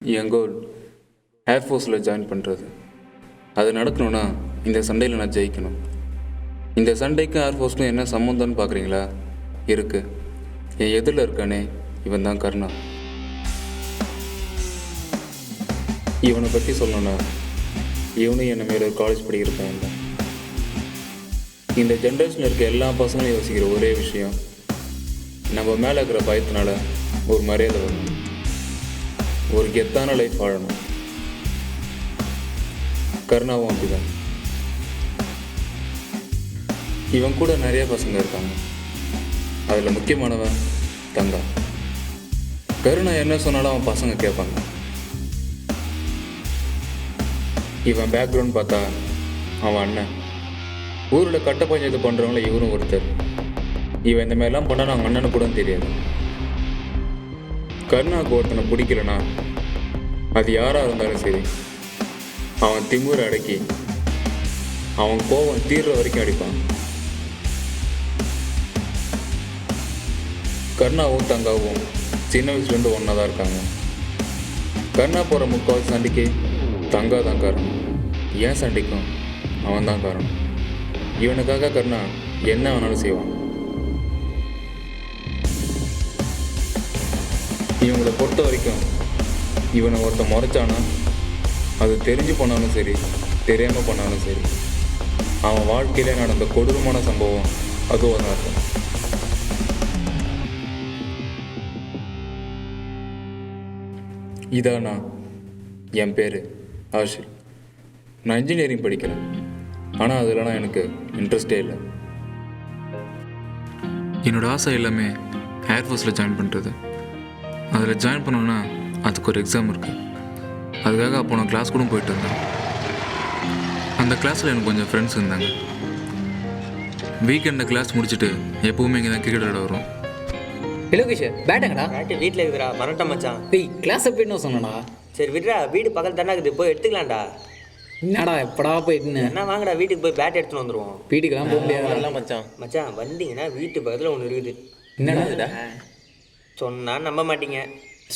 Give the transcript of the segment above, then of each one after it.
என் கோல் ஏர்ஃபோர்ஸில் join பண்ணுறது. அது நடக்கணும்னா இந்த சண்டையில் நான் ஜெயிக்கணும். இந்த சண்டைக்கும் ஏர்ஃபோர்ஸ்க்கும் என்ன சம்மந்தம்னு பார்க்குறீங்களா? இருக்குது. என் எதிரில் இருக்கானே இவன் தான் கர்ணா. இவனை பற்றி சொல்லணும்னா இவனும் என்ன மேலே ஒரு காலேஜ் படிக்கிற பையன் தான். இந்த ஜென்ரேஷனில் இருக்க எல்லா பசங்களும் யோசிக்கிற ஒரே விஷயம், நம்ம மேலே இருக்கிற பயத்தினால ஒரு மரியாதை வரணும், ஒரு கெத்தான லைஃப் வாழணும். கர்ணாவும் அப்படிதான். இவன் கூட நிறைய பசங்க இருக்காங்க. அதில் முக்கியமானவன் தங்கா. கருணா என்ன சொன்னாலும் அவன் பசங்க கேட்பாங்க. இவன் பேக்ரவுண்ட் பார்த்தா அவன் அண்ணன். ஊரில் கட்ட பஞ்சாயத்து பண்ணுறவங்கள இவரும் ஒருத்தர். இவன் இந்த மாதிரிலாம் பண்ணால் அவங்க அண்ணனுக்கு கூட தெரியாது. கருணாவுக்கு ஒருத்தனை பிடிக்கலனா அது யாராக இருந்தாலும் சரி, அவன் திமிரை அடக்கி அவன் கோவம் தீர்ற வரைக்கும் அடிப்பான். கர்ணாவும் தங்காவும் சின்ன வயசுலேருந்து ஒன்றா தான் இருக்காங்க. கர்ணா போகிற முக்கால் சண்டைக்கு தங்கா தான் காரணம். ஏன் சண்டைக்கும் அவன் தான் காரணம். இவனுக்காக கர்ணா என்ன வேணாலும் செய்வான். இவங்களை பொறுத்த வரைக்கும் இவனை ஒருத்தன் முறைச்சானா அது தெரிஞ்சு பண்ணாலும் சரி, தெரியாமல் பண்ணாலும் சரி, அவன் வாழ்க்கையிலே நடந்த கொடூரமான சம்பவம் அதுவும் ஒரு அர்த்தம். இதானா என் பேர் ஆஷில். நான் இன்ஜினியரிங் படிக்கிறேன். ஆனால் அதெல்லாம் எனக்கு இன்ட்ரெஸ்டே இல்லை. என்னோடய ஆசை எல்லாமே ஏர்ஃபோர்ஸில் ஜாயின் பண்ணுறது. அதில் ஜாயின் பண்ணோன்னா அதுக்கு ஒரு எக்ஸாம் இருக்குது. அதுக்காக அப்போ நான் கிளாஸ் கூட போயிட்டு இருந்தேன். அந்த கிளாஸில் எனக்கு கொஞ்சம் ஃப்ரெண்ட்ஸ் இருந்தாங்க. வீக்கெண்டில் கிளாஸ் முடிச்சுட்டு எப்போவுமே இங்கே தான் கிரிக்கெட் விளையாட வரும். இலோகேஷ் பேட்டுங்கடா. பேட்டு வீட்டில் இருக்குதுடா, மறந்துட்டேன் மச்சான். டேய் கிளாஸ் போயிட்டு சொன்னடா. சரி விட்றா, வீடு பக்கத்தில் தானே இருக்குது, போய் எடுத்துக்கலாம்டா. என்னடா எப்படா போயிட்டுன்னு? என்ன வாங்கடா, வீட்டுக்கு போய் பேட் எடுத்துன்னு வந்துடுவோம். வீட்டுக்கெல்லாம் போக முடியாது வரலாம் மச்சான். மச்சான் வந்தீங்கன்னா வீட்டு பக்கத்தில் ஒன்று இருக்குது. என்னடா சொன்னால் நம்ப மாட்டீங்க.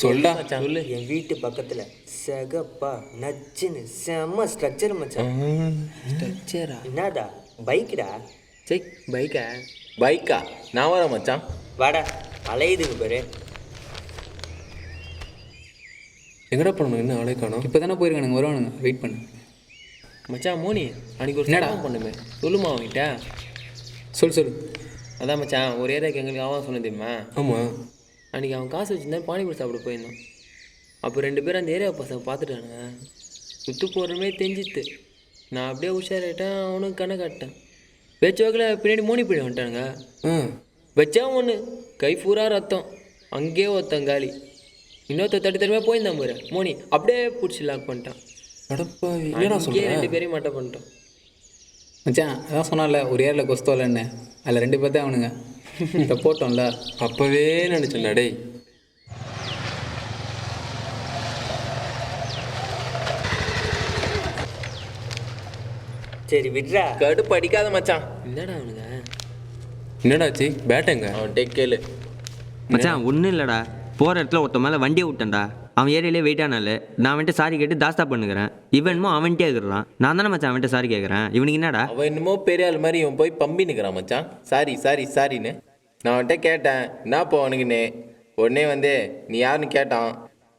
சொல்லா சொல்லு. என் வீட்டு பக்கத்தில் சகப்பா நச்சுன்னு செம்ம ஸ்ட்ரக்சர் மச்சான். ஸ்ட்ரக்சரா? என்னடா பைக்குடா? சரி பைக்கா? பைக்கா? நான் வரேன் மச்சான். வாடா, அலையுதுங்க பேரு. எங்கடா பண்ணணும்? என்ன ஆளே காணோம். இப்போ தானே போயிருக்கானுங்க, வருவானுங்க, வெயிட் பண்ணு. மச்சான் மோனி அன்றைக்கி ஒரு என்னடா பண்ணுமே, சொல்லுமா அவன்கிட்ட. சொல்லு. அதான் மச்சான், ஒரு ஏரியாவுக்கு எங்களுக்கு அவன் சொன்ன தெரியுமா? ஆமாம். அன்றைக்கி அவன் காசு வச்சுருந்தா பானிபூரி சாப்பிட போயிருந்தான். அப்போ 2 பேரும் அந்த ஏரியா பசங்க பார்த்துட்டானுங்க. சுற்று போடுறமே தெரிஞ்சித்து. நான் அப்படியே உஷாராயிட்டேன், அவனுக்கு கண்ணை காட்டேன். பேச்சுவாக்கில் பின்னாடி மோனி போய் வந்துட்டானுங்க. வச்சா ஒன்று கை பூரா ரத்தம், அங்கேயே ஒருத்தன் காலி. இன்னொருத்த தடுத்தருமே போயிருந்தான் பாரு மோனி, அப்படியே பிடிச்சி லாக் பண்ணிட்டான். அங்கேயே 2 பேரையும் மட்டை பண்ணிட்டான். மச்சான் அதான் சொன்னால ஒரு ஏரில் கொஸ்தோல என்ன, அதில் 2 பேர் தான் அவனுங்க. இப்போ போட்டோம்ல, அப்போவே நினச்சேன் டேய். சரி விட்றா. கடுப்பு அடிக்காத மச்சான். என்னடா அவனுங்க? என்னடாச்சு? பேட்டங்க அவன் டேக் கேளு மச்சான். ஒன்றும் இல்லைடா, போகிற இடத்துல ஒருத்த மேலே வண்டியை விட்டேன்டா. அவன் ஏரியாலே வெயிட் ஆனால நான் அவன்கிட்ட சாரி கேட்டு தாஸ்தா பண்ணுகிறேன். இவனுமோ அவன்கிட்டே இருக்கிறான். நான் தானே மச்சான் அவன்கிட்ட சாரி கேட்குறேன். இவனுக்கு என்னடா? அவன் என்னமோ பெரிய ஆள் மாதிரி இவன் போய் பம்பி நிற்கிறான் மச்சான். சாரின்னு நான் அவன்கிட்ட கேட்டேன், என்னப்பா அவனுக்குன்னு. உடனே வந்து நீ யாருன்னு கேட்டான்.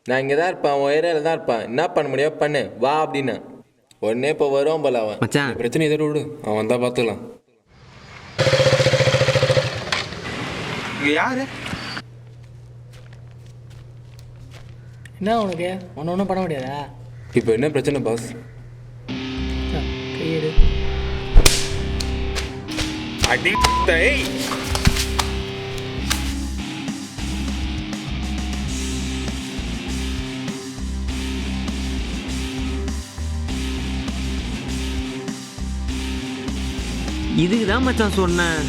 நான் இங்கே தான் இருப்பேன், உன் ஏரியாவில் தான் இருப்பேன், என்ன பண்ண முடியும் பண்ணு வா அப்படின்னு. உடனே இப்போ வருவான் போல அவன். மச்சான் பிரச்சனை எதோட விடு, அவன் வந்தால் பார்த்துக்கலாம். யாரு? என்ன உனக்கு ஒன்றும் பண்ண முடியாதா? இப்போ என்ன பிரச்சனை பாஸ்? கையெடு. அடி இதுக்கு தான் மச்சான் சொன்னேன்,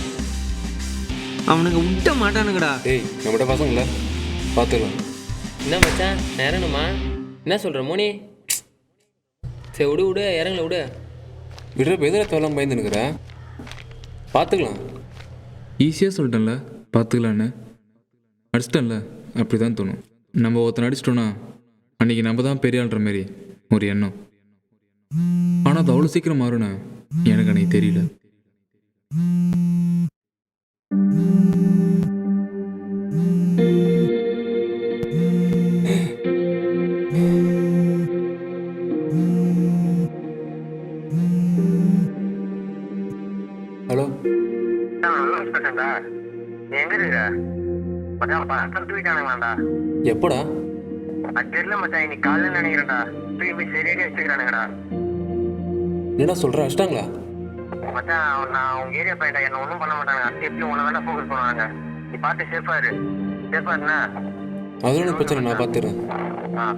அவனுக்கு விட்ட மாட்டானுங்கடா. டேய் நம்மகிட்ட பசங்கள பார்த்துக்கலாம். என்ன மச்சான் நான் இறங்கணுமா? என்ன சொல்கிற மோனி? சரி விடு இறங்கல விடு. விடுற எதிர தவலாம் பயந்து நிற்கிற. பார்த்துக்கலாம். ஈஸியாக சொல்லிட்டேன்ல பார்த்துக்கலான்னு. அடிச்சிட்டேன்ல, அப்படி தான் தோணும். நம்ம ஒருத்தனை அடிச்சிட்டோன்னா அன்றைக்கி நம்ம தான் பெரிய ஆள்ற மாரி ஒரு எண்ணம். ஆனால் அது அவ்வளோ சீக்கிரம் மாறும்னு எனக்கு அன்றைக்கி தெரியல. ஹலோ எங்க இருக்க மச்சான்? பணத்தை தூக்கிட்டானுங்களாண்டா. எப்போடா? அது தெரியல மச்சான், இன்னைக்கு காலையில் நினைக்கிறேன்டா. தூக்கி சரியாடி வச்சுக்கிறானுங்கடா. என்னடா சொல்கிற? அஷ்டாங்களா? மச்சான் நான் அவங்க ஏரியா பையன்டா, என்ன ஒன்றும் பண்ண மாட்டாங்க. அடுத்து எப்படி உன்னை வேணா ஃபோக்கஸ் பண்ணுவாங்க. நீ பார்த்து சேஃபா இரு. சேஃபா இருந்தா அதோட பிரச்சனை நான் பார்த்துறேன். ஆ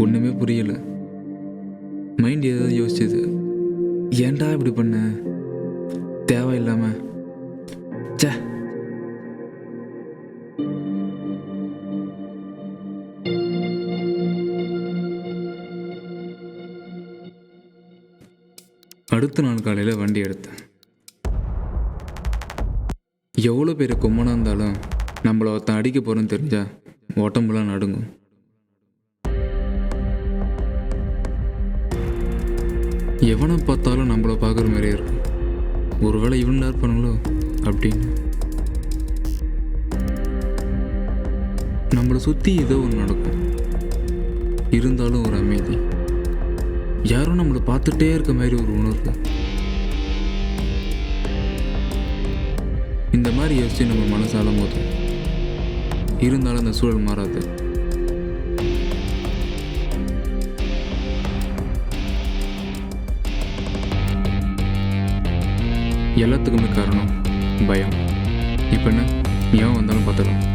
ஒன்றுமே புரியல. மைண்ட் ஏதாவது யோசிச்சது. ஏன்டா இப்படி பண்ண? தேவையில்லாம சே. அடுத்த நாள் காலையில் வண்டி எடுத்தேன். எவ்வளோ பேர் கொம்மனாக இருந்தாலும் நம்மளை ஒருத்தன் அடிக்க போகிறோன்னு தெரிஞ்சா உடம்புலாம் நடுங்கும். எவனை பார்த்தாலும் நம்மளை பார்க்குற மாதிரியே இருக்கும். ஒருவேளை இவன் இருப்பானுங்களோ அப்படின்னு. நம்மளை சுற்றி ஏதோ ஒன்று நடக்கும், இருந்தாலும் ஒரு அமைதி. யாரும் நம்மளை பார்த்துட்டே இருக்க மாதிரி ஒரு உணர்வு. இந்த மாதிரி யோசிச்சு நம்ம மனசால போதும், இருந்தாலும் அந்த சூழல் மாறாது. எல்லாத்துக்குமே காரணம் பயம். இப்போ என்ன, ஏன் வந்தாலும் பார்த்துக்கலாம்.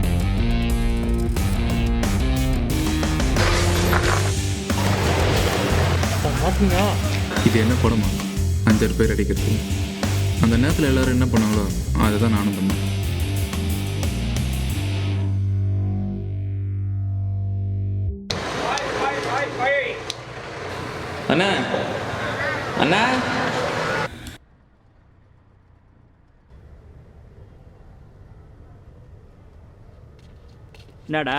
இது என்ன படமா? 5 பேர் அடிக்கிறது. அந்த நேரத்தில் எல்லாரும் என்ன பண்ணாங்களோ அதை தான் நானும் பண்ணேன். அண்ணா அண்ணா என்னடா?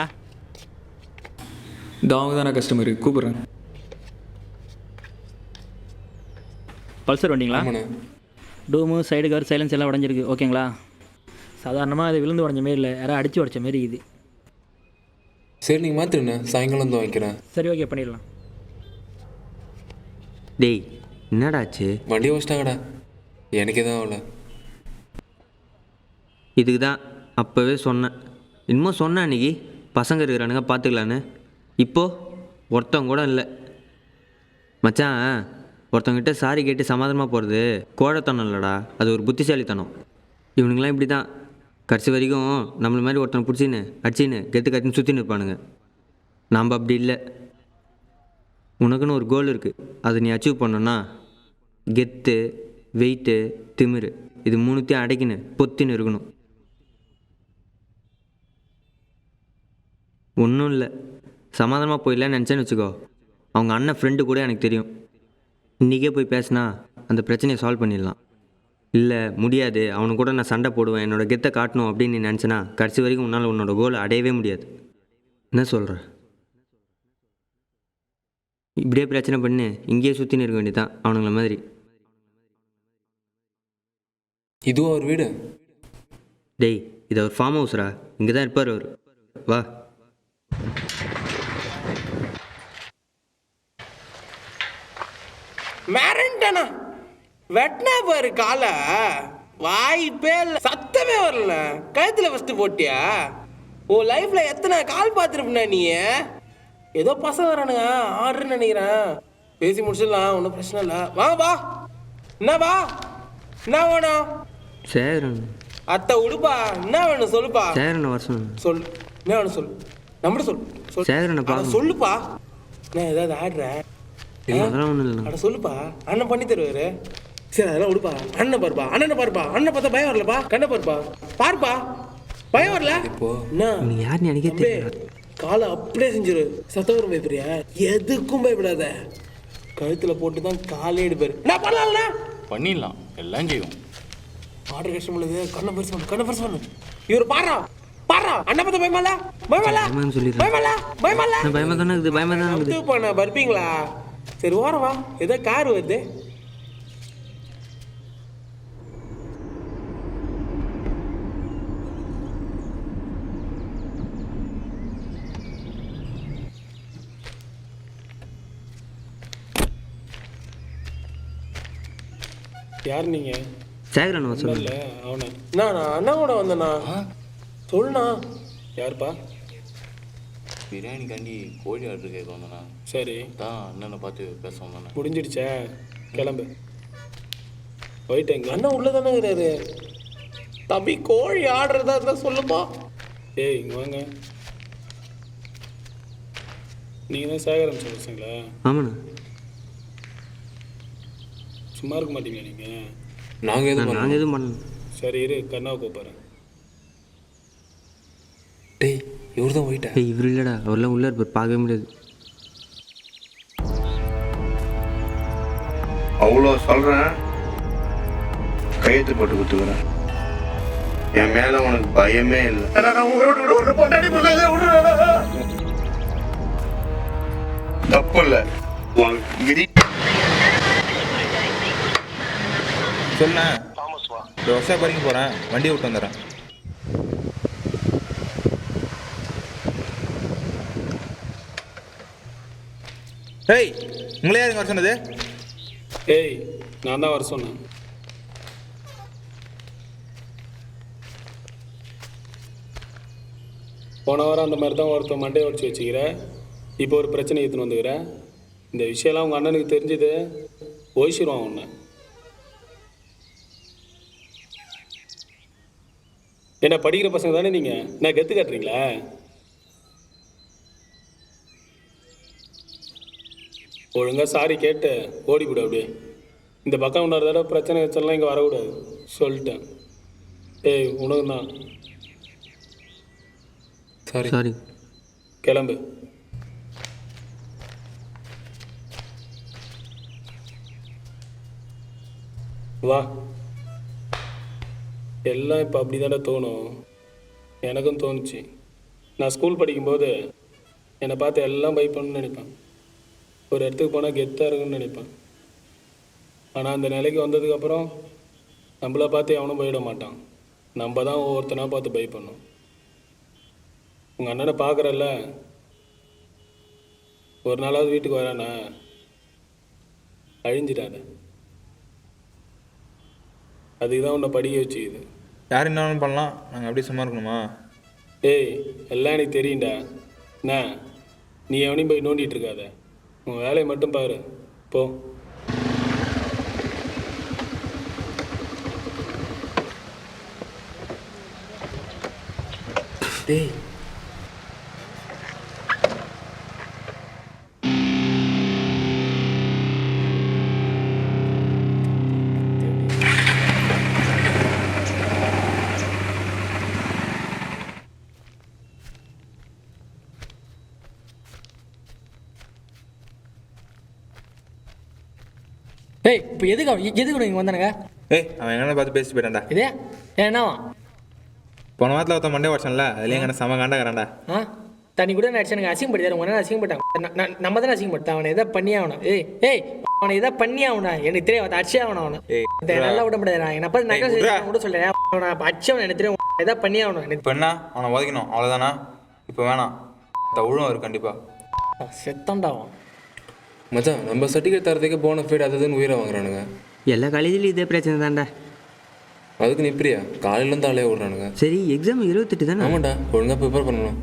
இந்த அவங்க தானே கஸ்டமரு, கூப்பிட்றேன். பல்சர் வண்டிங்களா? ஆமாண்ணே. டூமு, சைடு கவர், சைலன்ஸ் எல்லாம் உடஞ்சிருக்கு. ஓகேங்களா? சாதாரணமாக அது விழுந்து உடஞ்ச மாரி இல்லை, யாராவது அடித்து உடச்ச மாரி இது. சரி நீங்கள் மாற்றிருண்ணே, சாயங்காலம் தான் வைக்கிறேன். சரி, ஓகே, பண்ணிடலாம். டேய் என்னடாச்சு? வண்டியை வச்சிட்டாங்கடா, எனக்கு தான் அவ்வளோ. இதுக்கு தான் அப்போவே சொன்னேன். இன்னமும் சொன்னேன் அன்றைக்கி பசங்க இருக்கிறானுங்க பார்த்துக்கலான்னு. இப்போது ஒருத்தவங்க கூட இல்லை மச்சான். ஒருத்தவங்கிட்ட சாரி கேட்டு சமாதானமாக போகிறது கோழைத்தனம் இல்லைடா, அது ஒரு புத்திசாலித்தனம். இவனுங்களாம் இப்படி தான் கடைசி வரைக்கும் நம்மள மாதிரி ஒருத்தனை பிடிச்சின்னு அடிச்சின்னு கற்றுன்னு சுற்றின்னு இருப்பானுங்க. நாம் அப்படி இல்லை. உனக்குன்னு ஒரு கோல் இருக்குது, அதை நீ அச்சீவ் பண்ணணுன்னா கெத்து, வெயிட்டு, திமிரு, இது 3த்தையும் அடைக்கின்னு பொத்தின்னு இருக்கணும். ஒன்றும் இல்லை, சமாதானமாக போயிடலான்னு நினச்சேன்னு வச்சுக்கோ. அவங்க அண்ணன் ஃப்ரெண்டு கூட எனக்கு தெரியும். இன்றைக்கே போய் பேசினா அந்த பிரச்சனையை சால்வ் பண்ணிடலாம். இல்லை முடியாது, அவனு கூட நான் சண்டை போடுவேன், என்னோடய கெத்தை காட்டணும் அப்படின்னு நீ நினச்சேன்னா கடைசி வரைக்கும் உன்னால் உன்னோட கோலை அடையவே முடியாது. என்ன சொல்கிற? இப்படியே பிரச்சனை பண்ணு இங்கேயே சுற்றின்னு இருக்க வேண்டியதான் அவனுங்கள மாதிரி. இதுவும் அவர் வீடு? டேய் இது அவர் ஃபார்ம் ஹவுஸ்ரா, இங்கே தான் இருப்பார் அவர். வா. மேரண்டனா வெட்டினா பாரு காலை, வாய்ப்பே இல்லை, சத்தமே வரல. கழுத்துல ஃபஸ்ட்டு போட்டியா? உன் லைஃப்ல எத்தனை கால் பார்த்துருப்பா நீ? ஏதோ பசங்க வரானுங்க ஆர்டர்னு நினைக்கிறேன். பேசி முடிச்சிடலாம், ஒன்றும் பிரச்சனை இல்லை. வா வா. என்ன வா, என்ன வேணும்? சேகரன். அத்தை உடுப்பா, என்ன வேணும் சொல்லுப்பா. சேகரன் வருஷம் சொல்லு, என்ன வேணும் சொல்லு, நம்மகிட்ட சொல்லு. சேகரனை பார்க்க சொல்லுப்பா. நான் ஏதாவது ஆடுறேன்? அதெல்லாம் ஒன்றும் இல்லை. அட சொல்லுப்பா, அண்ணன் பண்ணி தருவாரு. சரி அதெல்லாம் விடுப்பா. அண்ணனை பாருப்பா, அண்ணனை பாருப்பா. அண்ணனை பார்த்தா பயம் வரலப்பா. கண்ணை பாருப்பா, பாருப்பா, பயம் வரல. இப்போ என்ன நீ யாருன்னு எனக்கே தம்பி, தெரியல. காலை அப்படியே செஞ்சிரு. சத்தவரம் பயப்படுறியா? எதுக்கும் பயப்படாத. கழுத்துல போட்டு தான் காலே எடுப்பாரு. நான் பண்ணலாம்ல, பண்ணிடலாம், எல்லாம் செய்வோம். ஆர்டர் கஷ்டம் உள்ளது. கண்ணை பெருசு பண்ணு, கண்ணை பெருசு பண்ணு. இவர் பாடுறா, பாடுறா. அண்ணா பார்த்தா பயமால, பயமால, பயமான்னு சொல்லிடுறேன். பயமால, பயமால. நான் பயமாக தானே இருக்குது, பயமாக தானே இருக்குது. அவுத்து பண்ண பருப்பீங்களா? சரி ஓரம் வா, ஏதோ கார் வருது. யார் நீங்க? சேகரன் இல்ல சொல்லு. அவனை நான் அண்ணா கூட வந்தேண்ணா. சொல்லுண்ணா. யாருப்பா? பிரியாணிக்காண்டி கோழி ஆர்டர் கேட்க வந்தேண்ணா. சரி தான் அண்ணனை பார்த்து பேச வந்தேண்ணா. முடிஞ்சிடுச்சே, கிளம்பு. போயிட்டேங்க. அண்ணா உள்ள தானே இருக்கிறாரு. தம்பி கோழி ஆர்டர் தான் இருந்தா சொல்லுப்பா. ஏய் இங்க வாங்க. நீங்க தான் சேகரன் சொல்லுங்களா? ஆமாண்ணா. சும்மா இருக்க மாட்டீங்க நீங்க. நாங்கள் எதுவும் நாங்கள் எதுவும் பண்ணல. சரி இரு, கண்ணாவை கூப்பிட்றேன். டேய் இவர் தான் போயிட்டா. ஏய் இவர் இல்லைடா, அவர்லாம் உள்ளே இருப்பார், பார்க்கவே முடியாது. அவ்வளோ சொல்கிறேன், கையெழுத்து போட்டு கொடுத்துக்கிறேன். என் மேலே உனக்கு பயமே இல்லை. தப்பு இல்லை. சொல்ல ஒர்க்ஷாப் வரைக்கும் போகிறேன், வண்டி விட்டு வந்துடுறேன். ஏய் உங்களே யாருங்க வர சொன்னது? ஏய் நான் தான் வர சொன்னேன். போன வாரம் அந்த மாதிரி தான் ஒருத்தன் மண்டையை உடச்சி வச்சுக்கிற. இப்போ ஒரு பிரச்சனை எடுத்துன்னு வந்துக்கிற. இந்த விஷயம்லாம் உங்கள் அண்ணனுக்கு தெரிஞ்சுது, ஒழிச்சிருவான் உன்னை. என்ன படிக்கிற பசங்க தானே நீங்கள்? நான் கெத்து காட்டுறீங்களா? ஒழுங்காக சாரி கேட்டு ஓடிவிடு. அப்படியே இந்த பக்கம் இன்னொரு தடவை பிரச்சனை வச்சலாம் இங்கே வரக்கூடாது சொல்லிட்டேன். ஏய் உனக்கு தான். Sorry sorry. கிளம்பு. வா. எல்லாம் இப்போ அப்படி தானே தோணும். எனக்கும் தோணுச்சு. நான் ஸ்கூல் படிக்கும்போது என்னை பார்த்து எல்லாம் பயப்படணும்னு நினைப்பேன். ஒரு இடத்துக்கு போனால் கெத்தாக இருக்குன்னு நினைப்பேன். ஆனால் அந்த நிலைக்கு வந்ததுக்கப்புறம் நம்மளை பார்த்து எவனும் போயிட மாட்டான். நம்ம தான் ஒவ்வொருத்தனாக பார்த்து பயப்படணும். உங்கள் அண்ணனை பார்க்குறல்ல, ஒரு நாளாவது வீட்டுக்கு வரானே, அழிஞ்சிடாத. அதுக்கு தான் உன்னை படிக்க வச்சுக்குது. யார் என்ன வேணும் பண்ணலாம், நாங்கள் அப்படியே சும்மா இருக்கணுமா? ஏய் எல்லாம் எனக்கு தெரியும்டா. என்ன நீ எவனையும் போய் நோண்டிகிட்டு இருக்காத. உன் வேலையை மட்டும் பாரு. போ. டேய் ஏய் இப்போ எதுக்கு இங்கே வந்தானுங்க? ஏய் அவன் எங்கன்னா பார்த்து பேசிட்டு போயிட்டான்டா. இதே என்னவா? போன வாரத்தில் ஒருத்தன் மண்டே உடச்சன்ல, அதுலேயே எங்கன்னா செம காண்டாகிறான்டா. ஆ தண்ணி கூட நான் எனக்கு அசிங்கப்படுத்தாரு. உடனே அசிங்கப்பட்டான். நம்ம தானே அசிங்கப்படுத்தான். அவனை எதாவது பண்ணி ஆகணும். ஏய் அவனை எதாவது பண்ணி ஆகணும். எனக்கு தெரியும், அதை அடிச்சே ஆகணும். அவனை நல்லா விட முடியாது. என்ன பார்த்து நக்கல் கூட சொல்கிறேன். அவனை அடிச்சவன் எனக்கு தெரியும், எதாவது பண்ணி ஆகணும். எனக்கு இப்போ என்ன, அவனை உதைக்கணும் அவ்வளோதானா? இப்போ வேணாம், உழுவும் அவர் கண்டிப்பாக செத்தண்டாவும். மச்சான், நம்ம சர்டிஃபிகேட் தரதுக்கு போனஃபைட் அதுன்னு உயிரை வாங்குறானுங்க. எல்லா காலேஜ்லையும் இதே பிரச்சனை தான்டா. அதுக்கு நிப்பிரியா காலையிலேருந்து ஆளையே விட்றானுங்க. சரி எக்ஸாம் 28 தானே? ஆமாண்டா, ஒழுங்காக ப்ரிப்பேர் பண்ணணும்.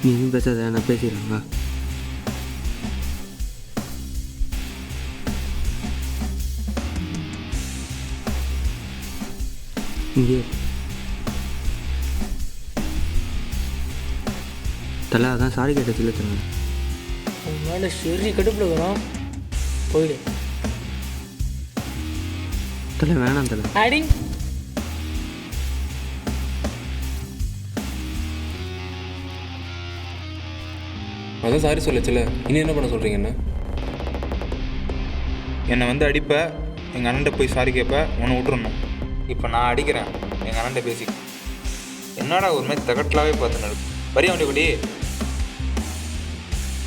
நீயும் பேசாத, நான் பேசிடுறேன். வா. இங்கே தலை அதான் சாரி கேட்ட சொல்ல தரேன். உன் மேலே சரி கடுப்பில் இருக்கிறோம், போயிடு. தலை வேணாம் தலை. அடி அதான் சாரி சொல்லச்சுல, இனி என்ன பண்ண சொல்கிறீங்க என்ன? என்னை வந்து அடிப்ப, எங்கள் அண்ணன்ட்ட போய் சாரி கேட்ப, உன்னை விட்டுறணும். இப்போ நான் அடிக்கிறேன் எங்கள் அண்ணன்ட்ட பேசி. என்னடா ஒரு மாதிரி தகட்டலாவே பார்த்துன்னு வரியா வண்டி குடி,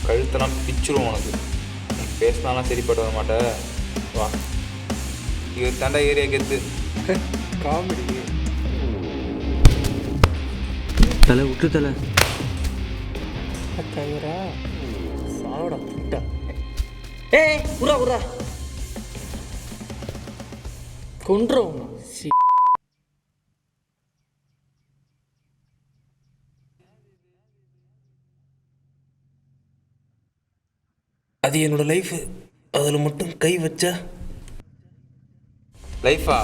கழுத்தெல்லாம் பிச்சிருவோம் உனக்கு. நீ பேசினாலாம் சரிப்பட்டு வர மாட்டே. வா, இது தாண்டா ஏரியா கெத்து. காமெடி. தலை விட்டு தலை. தவிரா சாவடா புட்டா. ஏய் உரா உரா கொன்றும். அது என்னோட லைஃபு, அதில் மட்டும் கை வச்சா லைஃபா?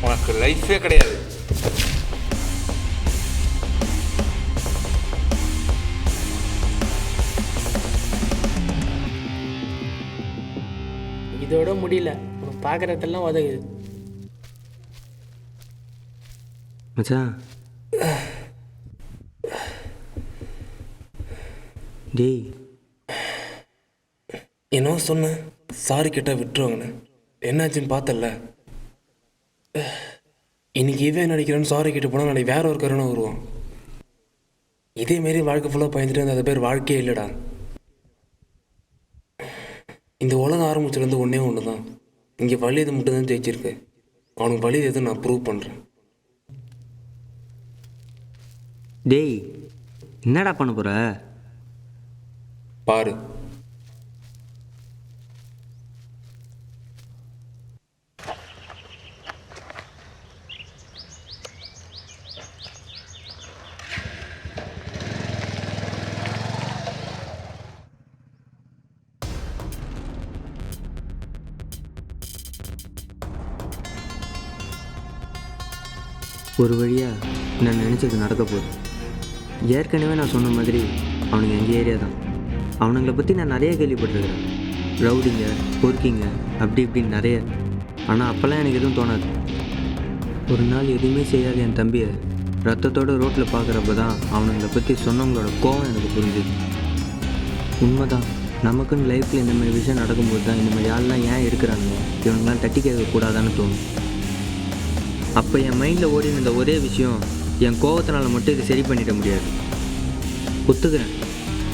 உனக்கு லைஃபே கிடையாது. இதோட முடியல, உனக்கு பார்க்குறதெல்லாம் உதவுது. மச்சான் டேய், என்னவோ சொன்னேன், சாரி கேட்டால் விட்டுருவாங்கண்ணே. என்னாச்சுன்னு பார்த்தல, இன்னைக்கு இவன் நடிக்கிறேன்னு சாரி கேட்டு போனால் நாளைக்கு வேற ஒரு கருணை வருவான். இதேமாரி வாழ்க்கை ஃபுல்லாக பயந்துட்டு அந்த பேர் வாழ்க்கையே இல்லைடா. இந்த உலகம் ஆரம்பிச்சிருந்து ஒன்றே ஒன்று தான், இங்கே வழி எது மட்டும்தான் ஜெயிச்சிருக்கு. அவனுக்கு வழி எது நான் ப்ரூவ் பண்ணுறேன். டேய் என்னடா பண்ண போகிற? பாரு. ஒரு வழியாக நான் நினச்சது நடக்க போகுது. ஏற்கனவே நான் சொன்ன மாதிரி அவனுங்க எங்கள் ஏரியா தான். அவனுங்களை பற்றி நான் நிறைய கேள்விப்பட்டிருக்கிறேன். ரவுடிங்க, பொறுக்கிங்க, அப்படி இப்படின்னு நிறைய. ஆனால் அப்போல்லாம் எனக்கு எதுவும் தோணாது. ஒரு நாள் எதுவுமே செய்யாத என் தம்பியை ரத்தத்தோடு ரோட்டில் பார்க்குறப்ப தான் அவனுங்களை பற்றி சொன்னவங்களோட கோவம் எனக்கு புரிஞ்சுது. உண்மைதான், நமக்குன்னு லைஃப்பில் இந்த மாதிரி விஷயம் நடக்கும்போது தான் இந்த மாதிரி ஆள்லாம் ஏன் இருக்கிறாங்க, இவங்களாம் தட்டி கேட்கக்கூடாதான்னு தோணும். அப்போ என் மைண்டில் ஓடின இந்த ஒரே விஷயம், என் கோவத்தினால மட்டும் இதை சரி பண்ணிட முடியாது. ஒத்துக்கிறேன்,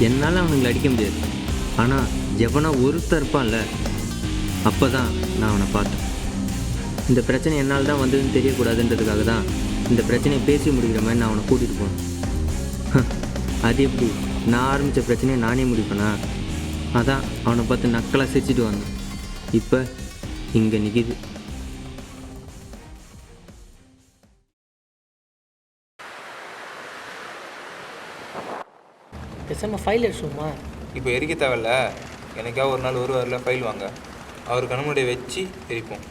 என்னால் அவனுங்களை அடிக்க முடியாது. ஆனால் எவனா ஒருத்தர் இருப்பான்ல, அப்போ தான் நான் அவனை பார்த்தேன். இந்த பிரச்சனை என்னால் தான் வந்ததுன்னு தெரியக்கூடாதுன்றதுக்காக தான் இந்த பிரச்சனையை பேசி முடிக்கிற மாதிரி நான் அவனை கூட்டிகிட்டு போனேன். அது எப்படி? நான் ஆரம்பித்த பிரச்சனையை நானே முடிப்பேனா? அதான் அவனை பார்த்து நக்கலாக சிரிச்சிட்டு வந்தேன். இப்போ இங்கே நிற்கிது. பேசாம ஃபைல் எடுத்துமா? இப்போ எரிக்க தேவையில்ல, எனக்காக ஒரு நாள் வருவார்ல, ஃபைல் வாங்க, அவர் கண்முடியை வச்சு எரிப்போம்.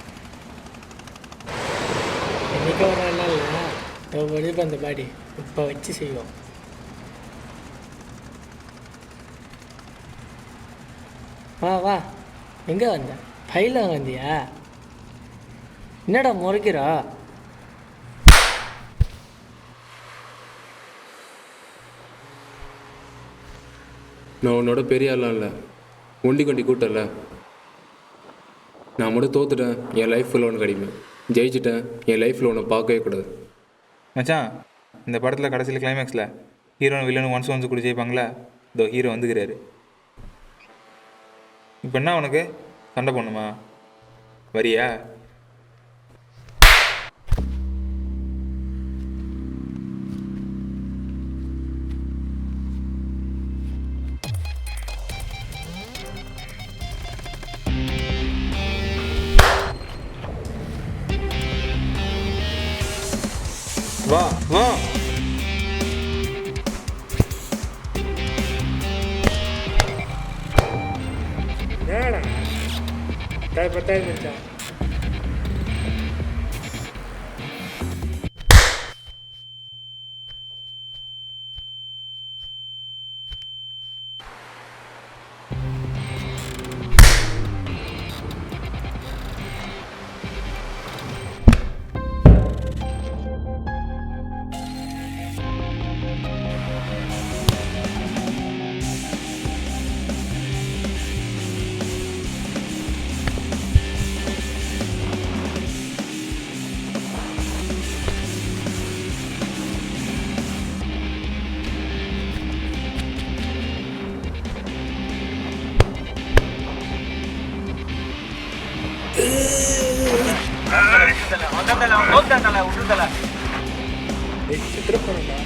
என்றைக்கோ ஒரு நாள் இல்லை, வெளியே அந்த பாடி இப்போ வச்சு செய்வோம். வா வா, எங்கே வந்த? ஃபைல் வாங்க வந்தியா? என்னடா முறைக்கிறா? நான் உன்னோட பெரிய ஆளாம் இல்லை, ஒண்டி கொண்டி கூட்டல. நான் மட்டும் தோத்துட்டேன், என் லைஃப் ஃபுல்லாக ஒன்று கிடைக்கும். ஜெயிச்சிட்டேன், என் லைஃப்பில் ஒன்று பார்க்கவே கூடாது. மச்சான், இந்த படத்தில் கடைசியில் கிளைமேக்ஸில் ஹீரோன்னு வில்லனு ஒன்ஸ் கூட ஜெயிப்பாங்களா? இதோ ஹீரோ வந்துக்கிறாரு. இப்போ என்ன உனக்கு சண்டை போடணுமா? வரியா? வா வா. என்னடா பத்தாயிரம் மச்சான். சித்திரப்படா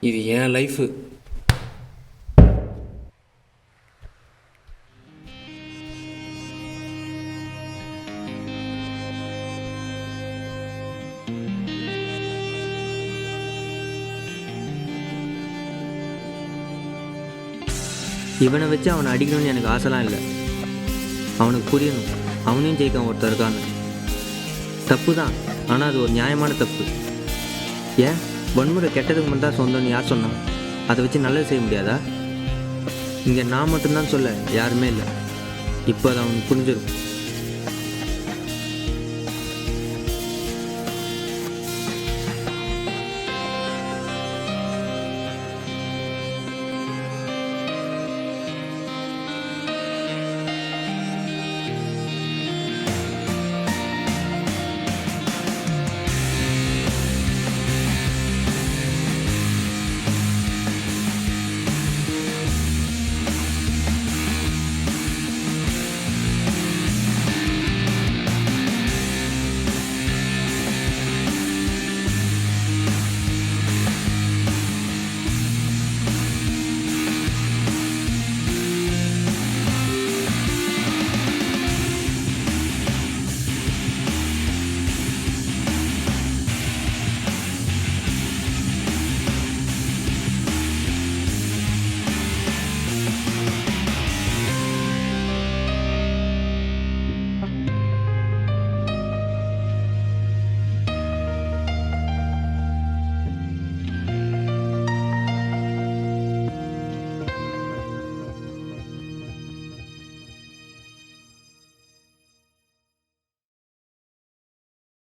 இது என் லைஃபு. இவனை வச்சு அவனை அடிக்கணும்னு எனக்கு ஆசைலாம் இல்லை. அவனுக்கு புரியணும் அவனையும் ஜெயிக்க ஒருத்தர் இருக்கான்னு. தப்பு தான், ஆனால் அது ஒரு நியாயமான தப்பு. ஏன் வன்முறை கெட்டதுக்கு மட்டும் தான் சொந்தம்னு யார் சொன்னான்? அதை வச்சு நல்லது செய்ய முடியாதா? இங்கே நான் மட்டும்தான் சொல்ல யாருமே இல்லை. இப்போ அது அவனுக்கு புரிஞ்சிடும்.